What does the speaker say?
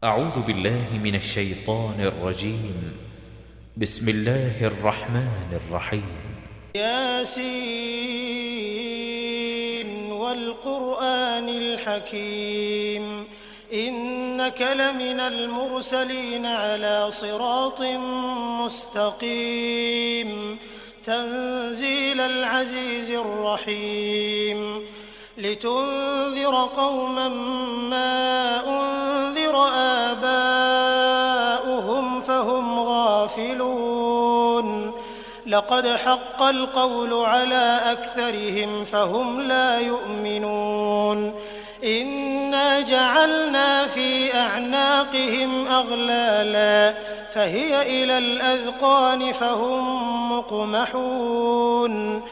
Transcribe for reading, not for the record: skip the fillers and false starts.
أعوذ بالله من الشيطان الرجيم. بسم الله الرحمن الرحيم. ياسين والقرآن الحكيم إنك لمن المرسلين على صراط مستقيم تنزيل العزيز الرحيم لتنذر قوما ما أنذر آباؤهم فهم غافلون لقد حق القول على أكثرهم فهم لا يؤمنون إنا جعلنا في أعناقهم أغلالا فهي إلى الأذقان فهم مقمحون